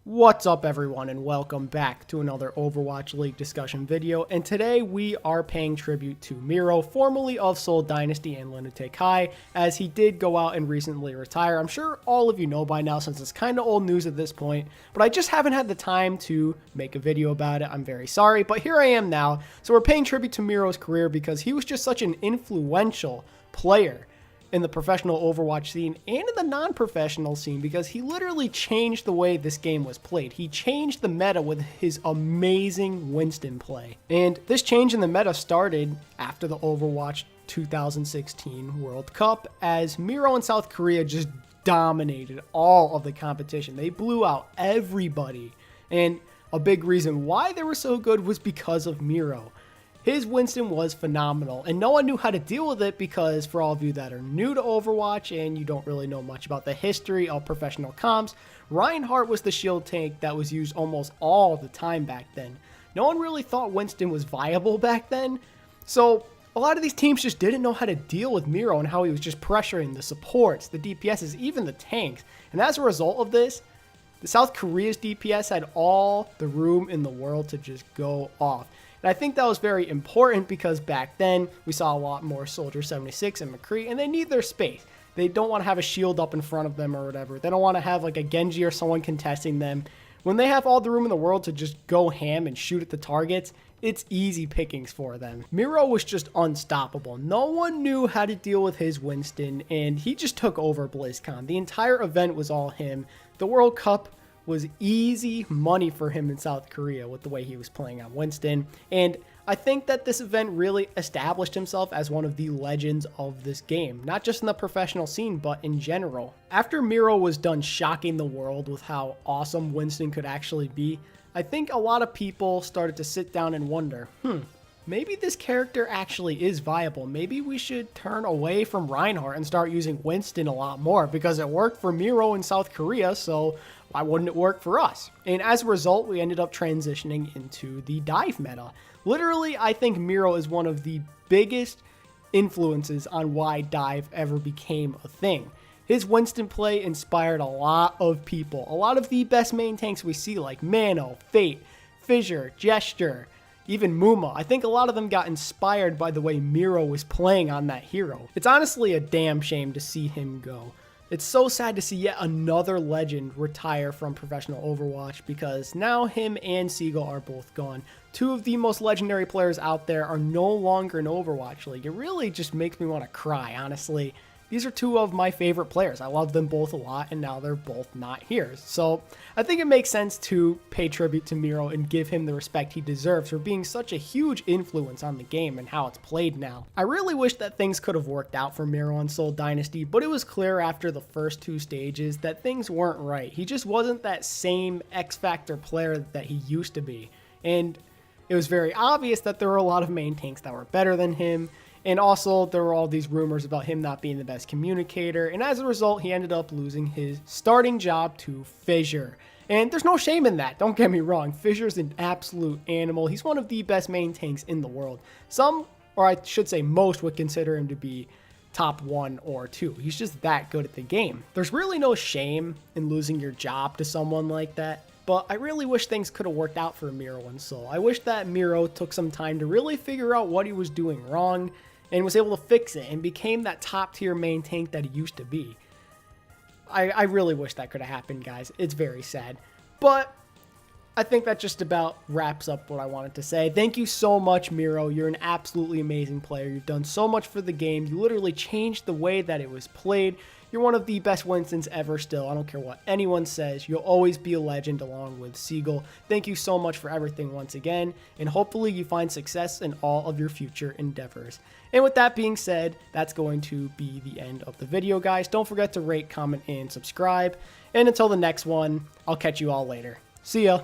What's up everyone and welcome back to another Overwatch League discussion video, and today we are paying tribute to Miro, formerly of Seoul Dynasty and Lunatic High, as he did go out and recently retire. I'm sure all of you know by now since it's kind of old news at this point, but I just haven't had the time to make a video about it. I'm very sorry, but here I am now. So we're paying tribute to Miro's career because he was just such an influential player in the professional Overwatch scene and in the non-professional scene, because he literally changed the way this game was played. He changed the meta with his amazing Winston play. And this change in the meta started after the Overwatch 2016 World Cup, as Miro and South Korea just dominated all of the competition. They blew out everybody. And a big reason why they were so good was because of Miro. His Winston was phenomenal, and no one knew how to deal with it because, for all of you that are new to Overwatch and you don't really know much about the history of professional comps, Reinhardt was the shield tank that was used almost all the time back then. No one really thought Winston was viable back then, so a lot of these teams just didn't know how to deal with Miro and how he was just pressuring the supports, the DPSs, even the tanks. And as a result of this, the South Korea's DPS had all the room in the world to just go off. And I think that was very important because back then we saw a lot more Soldier 76 and McCree, and they need their space. They don't want to have a shield up in front of them or whatever. They don't want to have like a Genji or someone contesting them. When they have all the room in the world to just go ham and shoot at the targets, it's easy pickings for them. Miro was just unstoppable. No one knew how to deal with his Winston, and he just took over BlizzCon. The entire event was all him. The World Cup was easy money for him in South Korea with the way he was playing on Winston. And I think that this event really established himself as one of the legends of this game, not just in the professional scene, but in general. After Miro was done shocking the world with how awesome Winston could actually be, I think a lot of people started to sit down and wonder, maybe this character actually is viable. Maybe we should turn away from Reinhardt and start using Winston a lot more, because it worked for Miro in South Korea, so why wouldn't it work for us? And as a result, we ended up transitioning into the dive meta. Literally, I think Miro is one of the biggest influences on why dive ever became a thing. His Winston play inspired a lot of people. A lot of the best main tanks we see, like Mano, Fate, Fissure, Gesture, even Muma. I think a lot of them got inspired by the way Miro was playing on that hero. It's honestly a damn shame to see him go. It's so sad to see yet another legend retire from professional Overwatch, because now him and Seagull are both gone. Two of the most legendary players out there are no longer in Overwatch League. It really just makes me want to cry, honestly. These are two of my favorite players. I love them both a lot, and now they're both not here. So I think it makes sense to pay tribute to Miro and give him the respect he deserves for being such a huge influence on the game and how it's played now. I really wish that things could have worked out for Miro on Seoul Dynasty, but it was clear after the first two stages that things weren't right. He just wasn't that same X-Factor player that he used to be. And it was very obvious that there were a lot of main tanks that were better than him. And also, there were all these rumors about him not being the best communicator, and as a result, he ended up losing his starting job to Fissure. And there's no shame in that, don't get me wrong. Fissure's an absolute animal. He's one of the best main tanks in the world. Some, or I should say most, would consider him to be top 1 or 2. He's just that good at the game. There's really no shame in losing your job to someone like that. But I really wish things could have worked out for Miro and Seoul. I wish that Miro took some time to really figure out what he was doing wrong and was able to fix it and became that top tier main tank that he used to be. I really wish that could have happened, guys. It's very sad. But I think that just about wraps up what I wanted to say. Thank you so much, Miro. You're an absolutely amazing player. You've done so much for the game. You literally changed the way that it was played. You're one of the best Winstons ever still. I don't care what anyone says. You'll always be a legend along with Seagull. Thank you so much for everything once again, and hopefully you find success in all of your future endeavors. And with that being said, that's going to be the end of the video, guys. Don't forget to rate, comment, and subscribe. And until the next one, I'll catch you all later. See ya.